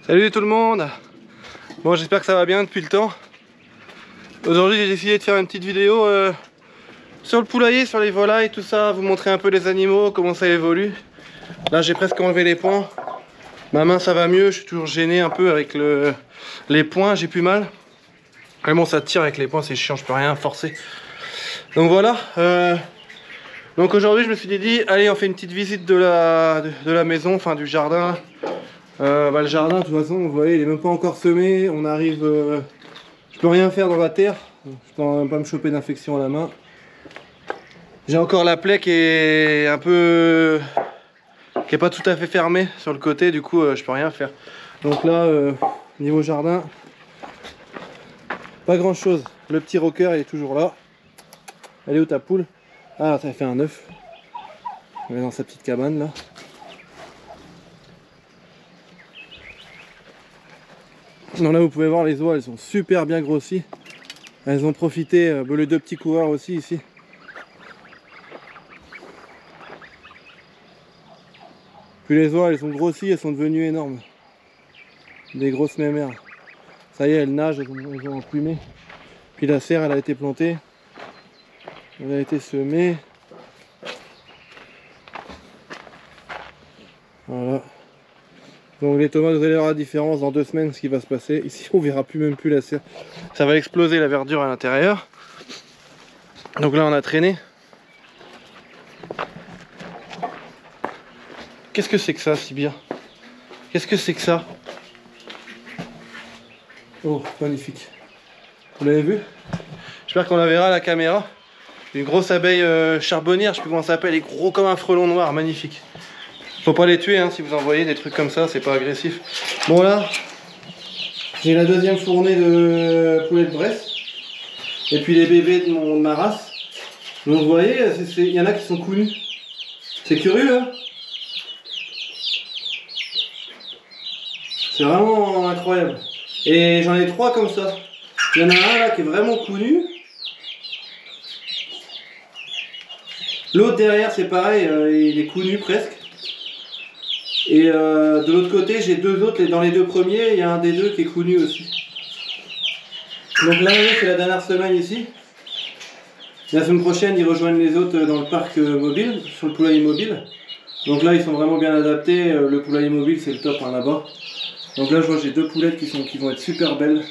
Salut tout le monde. Bon, j'espère que ça va bien depuis le temps. Aujourd'hui j'ai décidé de faire une petite vidéo sur le poulailler, sur les volailles, tout ça, vous montrer un peu les animaux, comment ça évolue. Là j'ai presque enlevé les points. Ma main ça va mieux, je suis toujours gêné un peu avec les points, j'ai plus mal. Vraiment ça tire avec les points, c'est chiant, je peux rien forcer. Donc voilà. Donc aujourd'hui je me suis dit, allez on fait une petite visite de la maison, enfin du jardin. Le jardin de toute façon vous voyez il est même pas encore semé, on arrive, je peux rien faire dans la terre, je peux pas me choper d'infection à la main. J'ai encore la plaie qui est un peu, qui est pas tout à fait fermée sur le côté, du coup je peux rien faire. Donc là niveau jardin, pas grand chose, le petit rocker il est toujours là. Elle est où ta poule? Ah ça fait un œuf, elle est dans sa petite cabane là. Donc là vous pouvez voir les oies, elles sont super bien grossies. Elles ont profité, les deux petits coureurs aussi ici. Puis les oies elles ont grossi, elles sont devenues énormes. Des grosses mémères. Ça y est, elles nagent, elles ont emplumé. Puis la serre elle a été plantée. Elle a été semée. Voilà. Donc les tomates, vous allez voir la différence dans 2 semaines ce qui va se passer. Ici on verra même plus la serre. Ça va exploser la verdure à l'intérieur. Donc là on a traîné. Qu'est-ce que c'est que ça, Sibir? Qu'est-ce que c'est que ça? Oh, magnifique. Vous l'avez vu? J'espère qu'on la verra à la caméra. Une grosse abeille charbonnière, je sais plus comment ça s'appelle, elle est gros comme un frelon noir, magnifique. Faut pas les tuer hein, si vous en voyez des trucs comme ça, c'est pas agressif. Bon là, j'ai la deuxième fournée de poulet de Bresse. Et puis les bébés de ma race. Donc vous voyez, il y en a qui sont connus. C'est curieux hein. C'est vraiment incroyable. Et j'en ai 3 comme ça. Il y en a un là qui est vraiment connu. L'autre derrière c'est pareil, il est connu presque. Et de l'autre côté, j'ai 2 autres, et dans les 2 premiers, il y a un des 2 qui est connu aussi. Donc là, c'est la dernière semaine ici. La semaine prochaine, ils rejoignent les autres dans le parc mobile, sur le poulailler mobile. Donc là, ils sont vraiment bien adaptés. Le poulailler mobile, c'est le top hein, là-bas. Donc là, je vois j'ai 2 poulettes qui vont être super belles.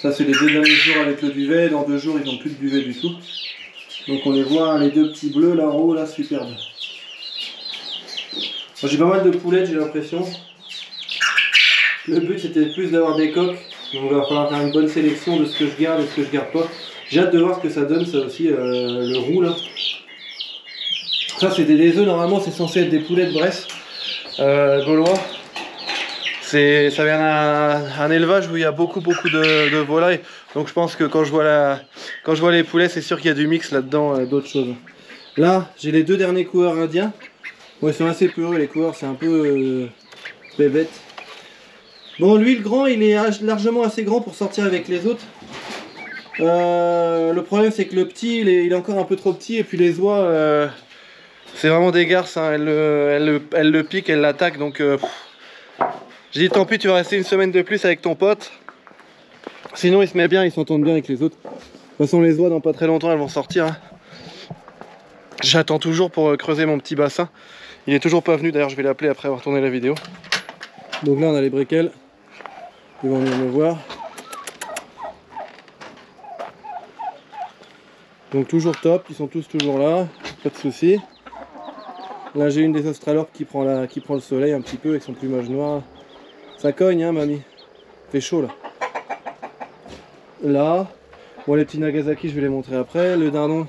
Ça, c'est les 2 derniers jours avec le duvet. Dans 2 jours, ils n'ont plus de duvet du tout. Donc on les voit, les 2 petits bleus là en haut, là, superbes. J'ai pas mal de poulettes, j'ai l'impression. Le but c'était plus d'avoir des coques. Donc il va falloir faire une bonne sélection de ce que je garde et ce que je garde pas. J'ai hâte de voir ce que ça donne, ça aussi, le roux là. Ça c'est des œufs, normalement c'est censé être des poulets de Bresse gaulois. Ça vient d'un élevage où il y a beaucoup de volailles. Donc je pense que quand je vois les poulets, c'est sûr qu'il y a du mix là-dedans, d'autres choses. Là, j'ai les 2 derniers coureurs indiens. Bon, ils sont assez peureux les coureurs, c'est un peu bébête. Bon, lui le grand, il est largement assez grand pour sortir avec les autres. Le problème c'est que le petit, il est encore un peu trop petit. Et puis les oies, c'est vraiment des garces, hein. Elles le piquent, elles l'attaquent. Donc j'ai dit tant pis, tu vas rester une semaine de plus avec ton pote. Sinon il se met bien, ils s'entendent bien avec les autres. De toute façon les oies dans pas très longtemps elles vont sortir hein. J'attends toujours pour creuser mon petit bassin. Il est toujours pas venu, d'ailleurs je vais l'appeler après avoir tourné la vidéo. Donc là on a les briquels. Ils vont venir me voir. Donc toujours top, ils sont tous toujours là, pas de soucis. Là j'ai une des australorpes qui prend le soleil un petit peu avec son plumage noir. Ça cogne hein mamie. Fait chaud là. Là, bon les petits Nagasaki je vais les montrer après. Le dindon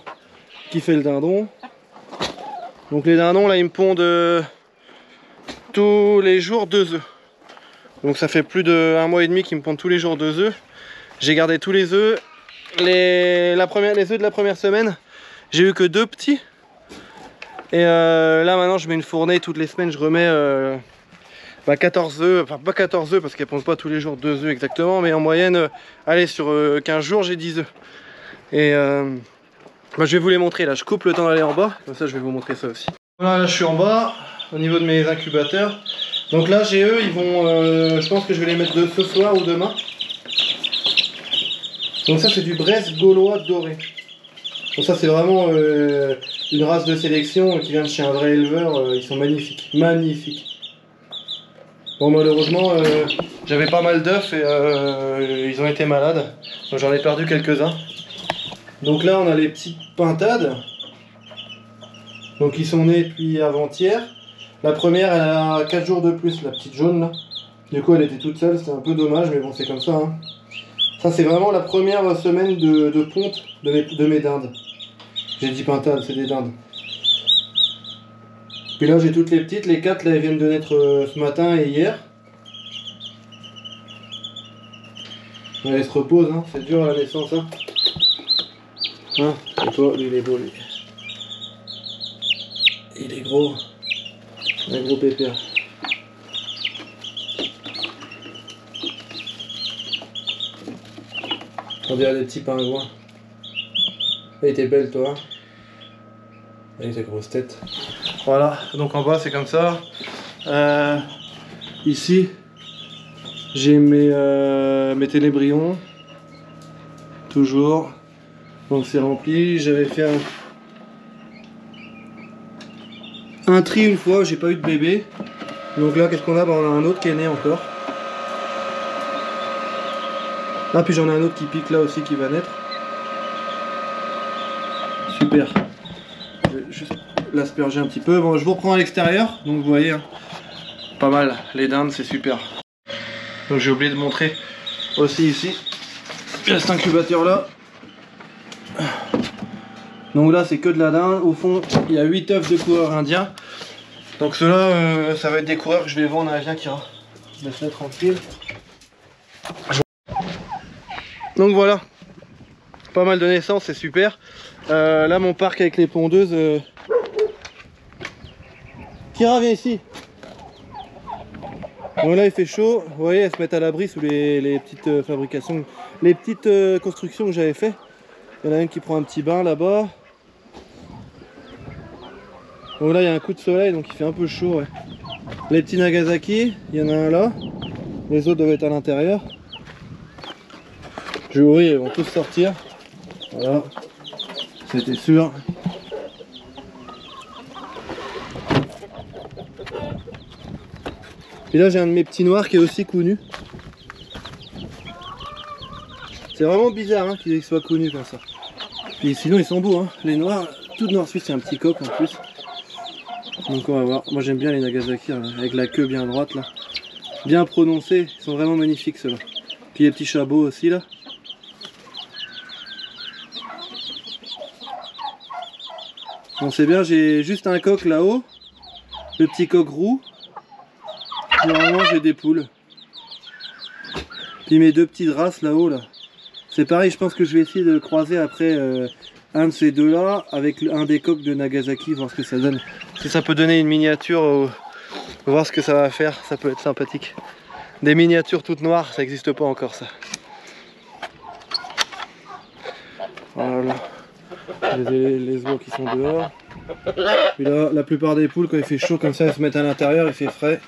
qui fait le dindon. Donc les dindons là ils me pondent tous les jours 2 œufs. Donc ça fait plus d'1 mois et demi qu'ils me pondent tous les jours 2 œufs. J'ai gardé tous les œufs. Les œufs de la première semaine, j'ai eu que 2 petits. Et là maintenant je mets une fournée toutes les semaines, je remets 14 œufs, enfin pas 14 œufs parce qu'elles pondent pas tous les jours 2 œufs exactement, mais en moyenne, allez sur 15 jours j'ai 10 œufs. Et je vais vous les montrer là, je coupe le temps d'aller en bas, comme ça je vais vous montrer ça aussi. Voilà, là je suis en bas, au niveau de mes incubateurs. Donc là j'ai eux, ils vont, je pense que je vais les mettre ce soir ou demain. Donc ça c'est du Bresse gaulois doré. Donc ça c'est vraiment une race de sélection qui vient de chez un vrai éleveur, ils sont magnifiques, magnifiques. Bon malheureusement j'avais pas mal d'œufs et ils ont été malades, donc j'en ai perdu quelques-uns. Donc là on a les petites pintades, donc ils sont nés depuis avant-hier. La première elle a 4 jours de plus, la petite jaune là. Du coup elle était toute seule, c'était un peu dommage mais bon c'est comme ça hein. Ça c'est vraiment la première semaine de ponte de mes dindes. J'ai dit pintade, c'est des dindes. Puis là j'ai toutes les petites, les 4 là elles viennent de naître ce matin et hier. Elles se reposent, hein. C'est dur à la naissance hein. Hein, et toi, lui il est beau lui. Il est gros. Un gros pépère. On dirait des petits pingouins. Elle était belle toi. Avec des grosses têtes. Voilà, donc en bas c'est comme ça. Ici, j'ai mes ténébrions. Toujours. Donc c'est rempli. J'avais fait un tri une fois, j'ai pas eu de bébé. Donc là, qu'est-ce qu'on a? On a un autre qui est né encore. Ah, puis j'en ai un autre qui pique là aussi qui va naître. Super. Je vais juste l'asperger un petit peu. Bon, je vous reprends à l'extérieur. Donc vous voyez, hein, pas mal. Les dindes, c'est super. Donc j'ai oublié de montrer aussi ici. Il y a cet incubateur là. Donc là c'est que de la dinde. Au fond il y a 8 œufs de coureurs indiens. Donc ceux-là ça va être des coureurs que je vais vendre à Viens-Kira. Laisse-le tranquille. Donc voilà. Pas mal de naissances, c'est super. Là mon parc avec les pondeuses. Kira viens ici. Donc là il fait chaud. Vous voyez elles se mettent à l'abri sous les petites fabrications. Les petites constructions que j'avais fait. Il y en a une qui prend un petit bain là-bas. Donc là il y a un coup de soleil donc il fait un peu chaud ouais. Les petits Nagasaki, il y en a un là. Les autres doivent être à l'intérieur. Je vais ouvrir, ils vont tous sortir. Voilà. C'était sûr. Et là j'ai un de mes petits noirs qui est aussi connu. C'est vraiment bizarre hein, qu'ils soient connus comme ça. Et sinon ils sont beaux hein. Les noirs, tout noir suisse, c'est un petit coq en plus. Donc on va voir. Moi j'aime bien les Nagasaki hein, avec la queue bien droite là. Bien prononcée, ils sont vraiment magnifiques ceux-là. Puis les petits chabots aussi là. Bon c'est bien, j'ai juste un coq là-haut. Le petit coq roux. Normalement j'ai des poules. Puis mes deux petites races là-haut là. C'est pareil, je pense que je vais essayer de croiser après un de ces deux là avec un des coqs de Nagasaki, voir ce que ça donne. Si ça peut donner une miniature, voir ce que ça va faire, ça peut être sympathique. Des miniatures toutes noires, ça n'existe pas encore ça. Voilà. Les oies qui sont dehors. Puis là, la plupart des poules, quand il fait chaud comme ça, elles se mettent à l'intérieur, il fait frais.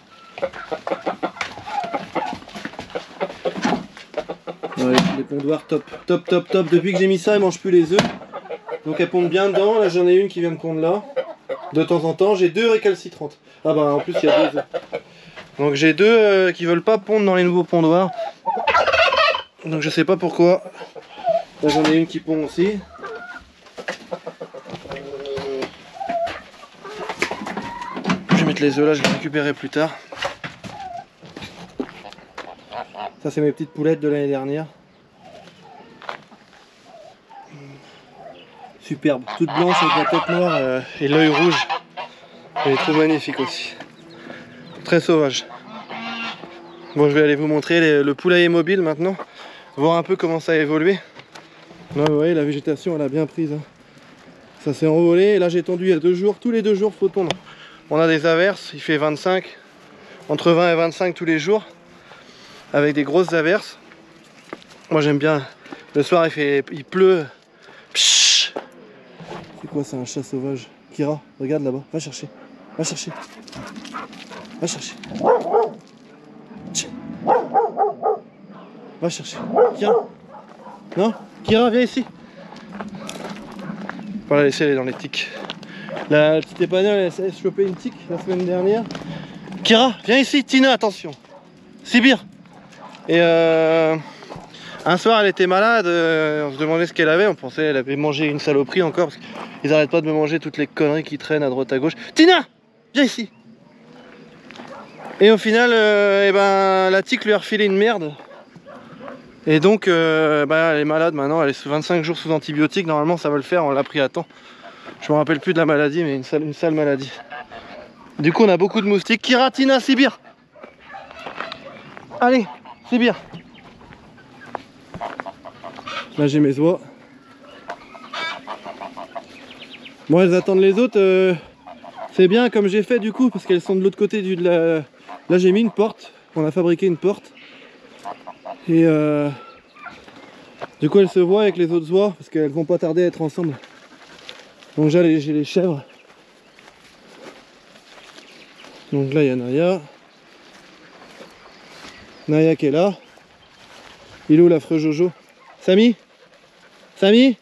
Ouais, les pondoirs top, top, top, top. Depuis que j'ai mis ça, elles mangent plus les œufs. Donc elles pondent bien dedans. Là j'en ai une qui vient de pondre là. De temps en temps, j'ai deux récalcitrantes. Ah bah en plus il y a deux œufs. Donc j'ai deux qui veulent pas pondre dans les nouveaux pondoirs. Donc je sais pas pourquoi. Là j'en ai une qui pond aussi. Je vais mettre les œufs là, je vais les récupérer plus tard. Ça c'est mes petites poulettes de l'année dernière. Superbe, toute blanche avec la tête noire et l'œil rouge. Je les trouve magnifiques aussi. Très sauvage. Bon, je vais aller vous montrer le poulailler mobile maintenant. Voir un peu comment ça a évolué. Là vous voyez la végétation elle a bien prise. Hein. Ça s'est envolé et là j'ai tendu il y a 2 jours. Tous les 2 jours faut tondre. On a des averses, il fait 25. Entre 20 et 25 tous les jours. Avec des grosses averses. Moi j'aime bien. Le soir il pleut. Pshh. C'est quoi, c'est un chat sauvage? Kira, regarde là-bas, va chercher. Va chercher. Va chercher. Tiens. Va chercher. Kira. Non, Kira, viens ici. On va la laisser aller dans les tiques. La petite épanelle, elle s'est chopé une tique la semaine dernière. Kira, viens ici. Tina, attention. Sibir. Et un soir, elle était malade. On se demandait ce qu'elle avait. On pensait qu'elle avait mangé une saloperie encore. Parce qu'ils n'arrêtent pas de me manger toutes les conneries qui traînent à droite à gauche. Tina, viens ici. Et au final, eh ben, la tique lui a refilé une merde. Et donc, elle est malade maintenant. Elle est sous 25 jours sous antibiotiques. Normalement, ça va le faire. On l'a pris à temps. Je me rappelle plus de la maladie, mais une sale maladie. Du coup, on a beaucoup de moustiques. Kira, Tina, Sibir. Allez, Sibir. Là, j'ai mes oies. Bon, elles attendent les autres. C'est bien comme j'ai fait du coup, parce qu'elles sont de l'autre côté de la... Là, j'ai mis une porte. On a fabriqué une porte. Et du coup, elles se voient avec les autres oies, parce qu'elles vont pas tarder à être ensemble. Donc j'ai les chèvres. Donc là, il y a Naya. Naya qui est là. Il est où l'affreux Jojo? Samy? Samy?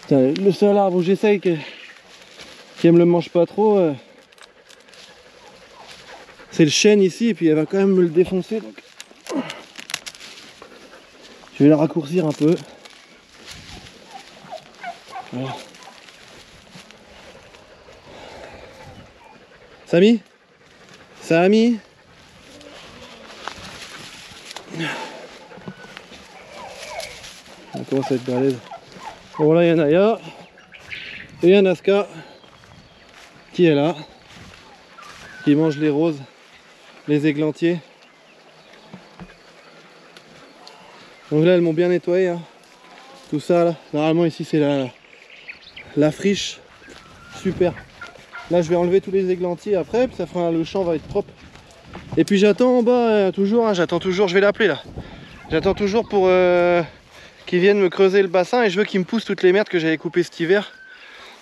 Tiens, le seul arbre où j'essaye qui me le mange pas trop, c'est le chêne ici, et puis elle va quand même me le défoncer. Donc je vais la raccourcir un peu. Voilà. Samy? Samy? On commence à être balèze. Bon, là il y a Naya et il y a Naska qui est là, qui mange les roses, les églantiers. Donc là elles m'ont bien nettoyé, hein. Tout ça là. Normalement ici c'est la friche. Super. Là je vais enlever tous les églantiers après, puis ça fera, le champ va être propre. Et puis j'attends en bas toujours, hein, j'attends toujours, je vais l'appeler là. J'attends toujours pour qu'ils viennent me creuser le bassin, et je veux qu'ils me poussent toutes les merdes que j'avais coupées cet hiver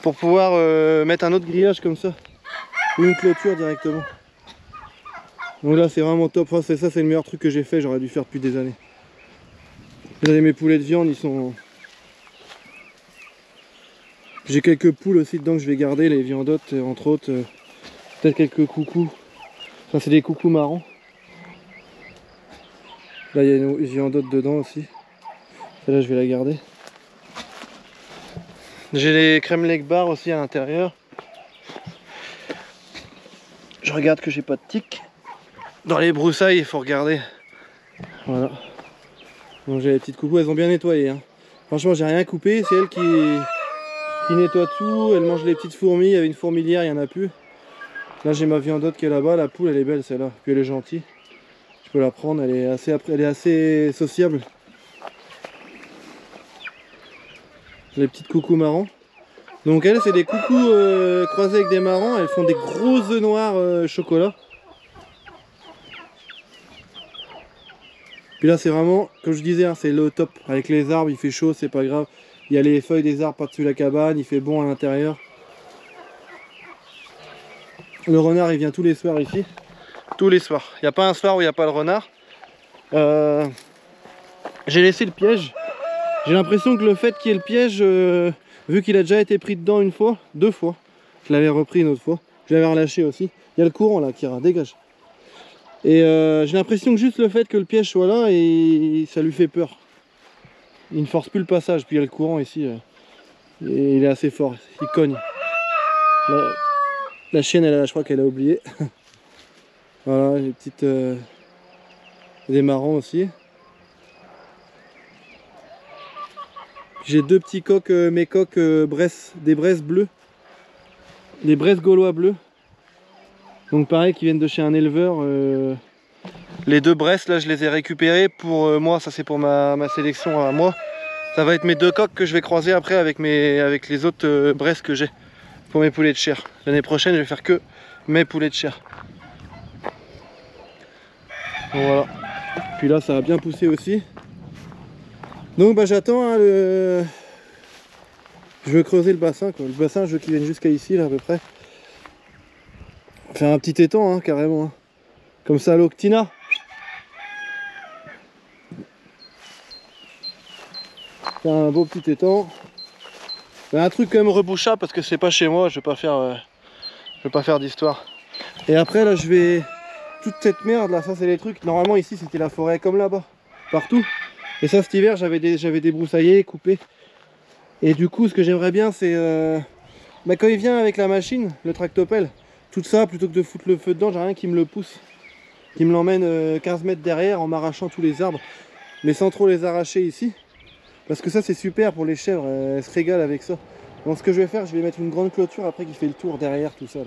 pour pouvoir mettre un autre grillage comme ça, ou une clôture directement. Donc là c'est vraiment top. Enfin, c'est le meilleur truc que j'ai fait, j'aurais dû faire depuis des années. Regardez mes poulets de viande, ils sont... J'ai quelques poules aussi dedans que je vais garder, les viandottes entre autres, peut-être quelques coucous. Enfin c'est des coucous marrons. Là il y a une viandotte dedans aussi. Celle-là je vais la garder. J'ai les crème leg bar aussi à l'intérieur. Je regarde que j'ai pas de tiques. Dans les broussailles il faut regarder. Voilà. Donc j'ai les petites coucous, elles ont bien nettoyé, hein. Franchement j'ai rien coupé, c'est elle qui nettoie tout. Elle mange les petites fourmis, il y avait une fourmilière, il n'y en a plus. Là j'ai ma viandotte qui est là-bas, la poule elle est belle celle-là, puis elle est gentille. Je peux la prendre, elle est assez sociable. Les petites coucous marrons. Donc elles c'est des coucous croisés avec des marrons, elles font des gros œufs noirs chocolat. Puis là c'est vraiment, comme je disais, hein, c'est le top. Avec les arbres, il fait chaud, c'est pas grave. Il y a les feuilles des arbres par-dessus la cabane, il fait bon à l'intérieur. Le renard il vient tous les soirs ici. Tous les soirs. Il n'y a pas un soir où il n'y a pas le renard. J'ai laissé le piège. J'ai l'impression que le fait qu'il y ait le piège, vu qu'il a déjà été pris dedans une fois, 2 fois, je l'avais repris une autre fois, je l'avais relâché aussi. Il y a le courant là, Kira, dégage. Et j'ai l'impression que juste le fait que le piège soit là, et ça lui fait peur. Il ne force plus le passage, puis il y a le courant ici. Et il est assez fort, il cogne. La chienne, je crois qu'elle a oublié. Voilà, les petites... des marrons aussi. J'ai 2 petits coqs, mes coqs des Bresses bleues. Des Bresses gaulois bleus. Donc pareil, qui viennent de chez un éleveur. Les 2 Bresses, là je les ai récupérés pour moi, ça c'est pour ma sélection à moi. Ça va être mes 2 coqs que je vais croiser après avec les autres Bresses que j'ai pour mes poulets de chair. L'année prochaine je vais faire que mes poulets de chair. Donc voilà. Puis là ça va bien pousser aussi. Donc bah j'attends hein, Je veux creuser le bassin, quoi. Le bassin, je veux qu'il vienne jusqu'à ici, là, à peu près. Faire un petit étang, hein, carrément. Hein. Comme ça, à l'Octina. Faire un beau petit étang. Mais un truc quand même rebouchable, parce que c'est pas chez moi, je vais pas faire d'histoire. Et après, là, je vais... Toute cette merde, là, ça, c'est les trucs. Normalement, ici, c'était la forêt comme là-bas. Partout. Et ça, cet hiver, j'avais débroussaillé, coupé. Et du coup, ce que j'aimerais bien, c'est quand il vient avec la machine, le tractopelle, tout ça, plutôt que de foutre le feu dedans, j'ai rien qui me le pousse, qui me l'emmène 15 mètres derrière en m'arrachant tous les arbres, mais sans trop les arracher ici. Parce que ça, c'est super pour les chèvres, elles se régalent avec ça. Donc ce que je vais faire, je vais mettre une grande clôture après qui fait le tour derrière tout ça. Là.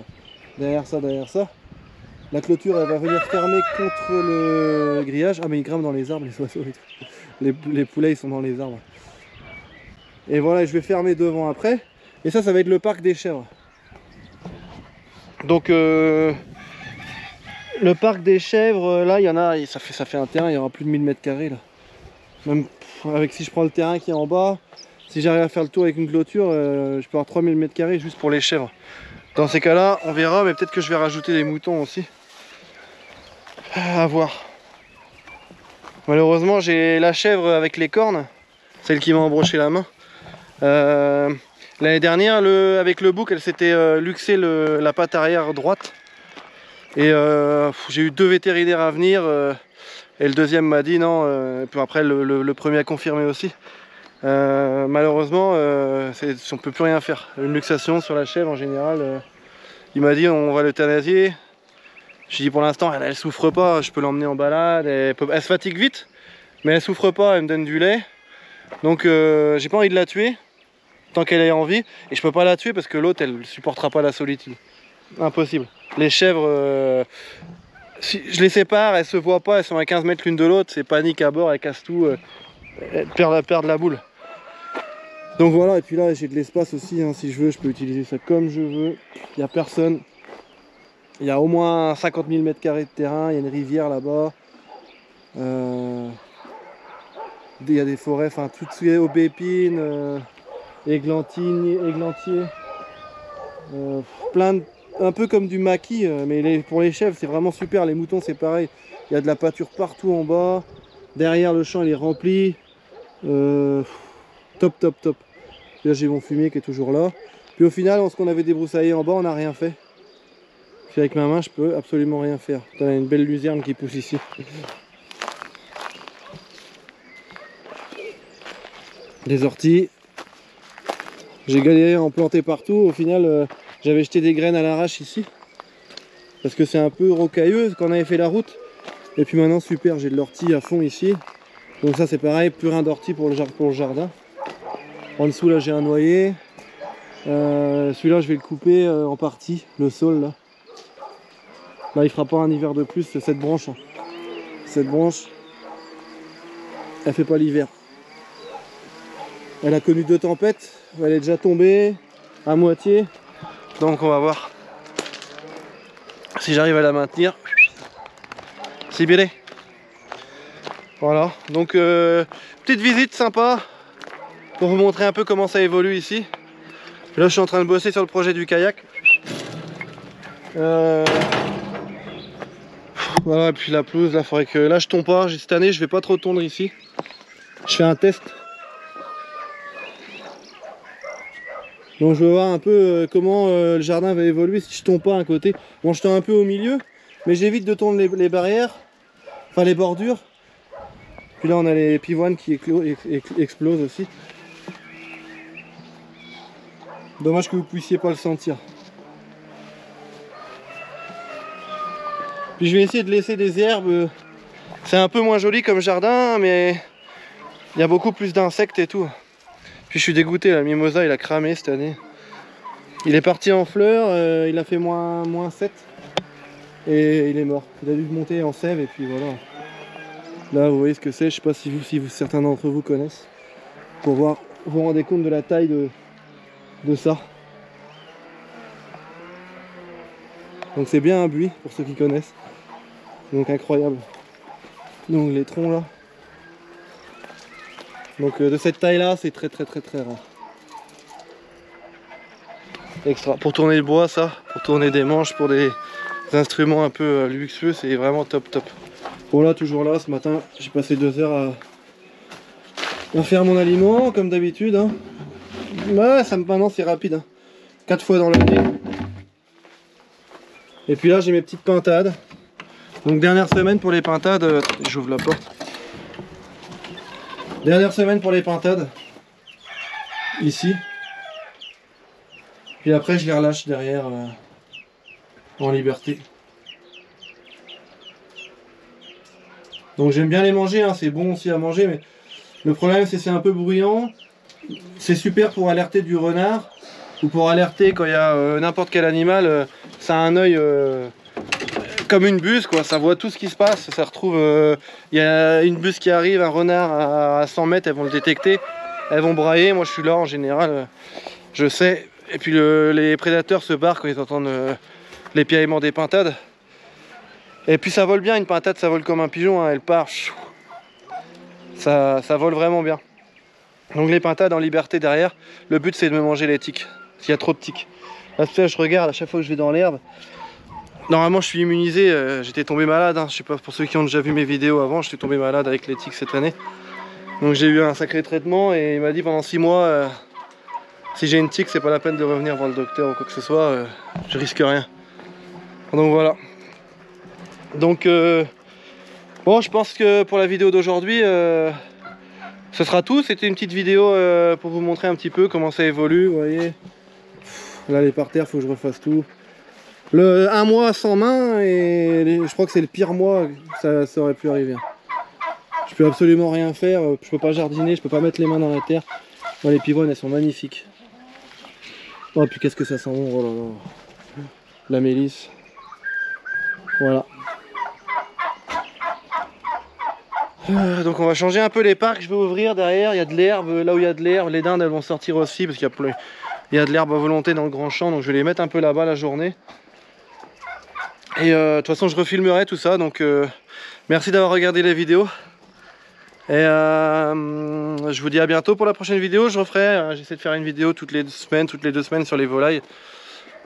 Derrière ça. La clôture, elle va venir fermer contre le grillage. Ah, mais ils grimpent dans les arbres, les oiseaux. Les poulets, ils sont dans les arbres. Et voilà, je vais fermer devant après. Et ça va être le parc des chèvres. Donc le parc des chèvres, là il y en a, ça fait un terrain, il y aura plus de 1000 mètres carrés là. Même avec si je prends le terrain qui est en bas, si j'arrive à faire le tour avec une clôture, je peux avoir 3000 mètres carrés juste pour les chèvres. Dans ces cas là, on verra, mais peut-être que je vais rajouter des moutons aussi. À voir. Malheureusement j'ai la chèvre avec les cornes, celle qui m'a embroché la main. L'année dernière, avec le bouc, elle s'était luxé la patte arrière droite. Et j'ai eu 2 vétérinaires à venir. Et le deuxième m'a dit non. Puis après, le premier a confirmé aussi. Malheureusement, on peut plus rien faire. Une luxation sur la chèvre en général. Il m'a dit on va l'euthanasier. J'ai dit pour l'instant, elle souffre pas. Je peux l'emmener en balade. Elle se fatigue vite, mais elle souffre pas. Elle me donne du lait. Donc j'ai pas envie de la tuer. Tant qu'elle ait envie, et je peux pas la tuer parce que l'autre elle supportera pas la solitude. Impossible. Les chèvres, si je les sépare, elles se voient pas, elles sont à 15 mètres l'une de l'autre, c'est panique à bord, elles cassent tout, elles perdent la boule. Donc voilà, et puis là j'ai de l'espace aussi, hein, si je veux, je peux utiliser ça comme je veux. Il n'y a personne. Il y a au moins 50 000 mètres carrés de terrain, il y a une rivière là-bas. Il y a des forêts, enfin tout ce qui est aubépines. Églantier, un peu comme du maquis, mais pour les chèvres c'est vraiment super. Les moutons c'est pareil, il y a de la pâture partout en bas, derrière le champ il est rempli, top. Là j'ai mon fumier qui est toujours là, puis au final ce qu'on avait débroussaillé en bas on n'a rien fait, puis avec ma main je peux absolument rien faire. Il y a une belle luzerne qui pousse ici. Des orties. J'ai galéré à en planter partout, au final j'avais jeté des graines à l'arrache ici. Parce que c'est un peu rocailleux quand on avait fait la route. Et puis maintenant super, j'ai de l'ortie à fond ici. Donc ça c'est pareil, plus rien d'ortie pour le jardin. En dessous là j'ai un noyer. Celui-là je vais le couper en partie, le sol là. Là il fera pas un hiver de plus, cette branche. Hein. Cette branche, elle fait pas l'hiver. Elle a connu 2 tempêtes, elle est déjà tombée à moitié. Donc on va voir si j'arrive à la maintenir. C'est bien. Voilà, donc petite visite sympa pour vous montrer un peu comment ça évolue ici. Là je suis en train de bosser sur le projet du kayak. Voilà, et puis la pelouse, là faudrait que. Là je tombe pas, cette année je vais pas trop tondre ici. Je fais un test. Donc je vais voir un peu comment le jardin va évoluer si je tombe pas à un côté. Bon je tombe un peu au milieu, mais j'évite de tondre les barrières, enfin les bordures. Puis là on a les pivoines qui explosent aussi. Dommage que vous puissiez pas le sentir. Puis je vais essayer de laisser des herbes. C'est un peu moins joli comme jardin, mais il y a beaucoup plus d'insectes et tout. Puis je suis dégoûté, la mimosa il a cramé cette année. Il est parti en fleurs, il a fait moins 7 et il est mort. Il a dû monter en sève et puis voilà. Là vous voyez ce que c'est, je sais pas si certains d'entre vous connaissent. Pour voir, vous vous rendez compte de la taille de ça. Donc c'est bien un buis pour ceux qui connaissent. Donc incroyable. Donc les troncs là. Donc de cette taille là c'est très rare. extra. Pour tourner le bois, ça, pour tourner des manches, pour des instruments un peu luxueux, c'est vraiment top top. Bon là, toujours là, ce matin, j'ai passé 2 heures à faire mon aliment, comme d'habitude. Hein. Ouais, maintenant c'est rapide. Hein. 4 fois dans l'année. Et puis là, j'ai mes petites pintades. Donc dernière semaine pour les pintades, j'ouvre la porte. Dernière semaine pour les pintades. Ici. Puis après, je les relâche derrière en liberté. Donc j'aime bien les manger, hein, c'est bon aussi à manger, mais le problème c'est un peu bruyant. C'est super pour alerter du renard ou pour alerter quand il y a n'importe quel animal. Ça a un œil comme une buse, quoi. Ça voit tout ce qui se passe. Ça retrouve. Il y a une buse qui arrive, un renard à 100 mètres, elles vont le détecter. Elles vont brailler. Moi je suis là en général, je sais. Et puis les prédateurs se barrent quand ils entendent les piaillements des pintades. Et puis ça vole bien, une pintade ça vole comme un pigeon, hein, elle part. Ça vole vraiment bien. Donc les pintades en liberté derrière, le but c'est de me manger les tiques, s'il y a trop de tiques. Là je regarde à chaque fois que je vais dans l'herbe. Normalement je suis immunisé, j'étais tombé malade, hein. Je sais pas, pour ceux qui ont déjà vu mes vidéos avant, j'étais tombé malade avec les tiques cette année. Donc j'ai eu un sacré traitement et il m'a dit pendant 6 mois, si j'ai une tique c'est pas la peine de revenir voir le docteur ou quoi que ce soit, je risque rien. Donc voilà. Donc bon, je pense que pour la vidéo d'aujourd'hui ce sera tout. C'était une petite vidéo pour vous montrer un petit peu comment ça évolue, vous voyez. Là les parterres, faut que je refasse tout. Un mois sans main et je crois que c'est le pire mois que ça aurait pu arriver. Je peux absolument rien faire, je peux pas jardiner, je peux pas mettre les mains dans la terre. Bon, les pivoines elles sont magnifiques. Oh puis qu'est-ce que ça sent bon, oh là là. La mélisse. Voilà. Donc on va changer un peu les parcs, je vais ouvrir derrière, il y a de l'herbe, là où il y a de l'herbe, les dindes elles vont sortir aussi parce qu'il y a de l'herbe à volonté dans le grand champ, donc je vais les mettre un peu là-bas la journée. Et de toute façon je refilmerai tout ça, donc merci d'avoir regardé les vidéos. Et je vous dis à bientôt pour la prochaine vidéo, je referai, j'essaie de faire une vidéo toutes les 2 semaines sur les volailles.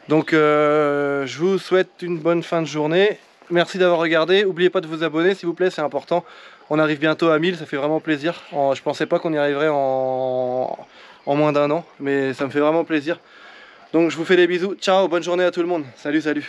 Donc je vous souhaite une bonne fin de journée. Merci d'avoir regardé, n'oubliez pas de vous abonner s'il vous plaît, c'est important. On arrive bientôt à 1000, ça fait vraiment plaisir. Je pensais pas qu'on y arriverait en moins d'1 an, mais ça me fait vraiment plaisir. Donc je vous fais des bisous, ciao, bonne journée à tout le monde, salut salut.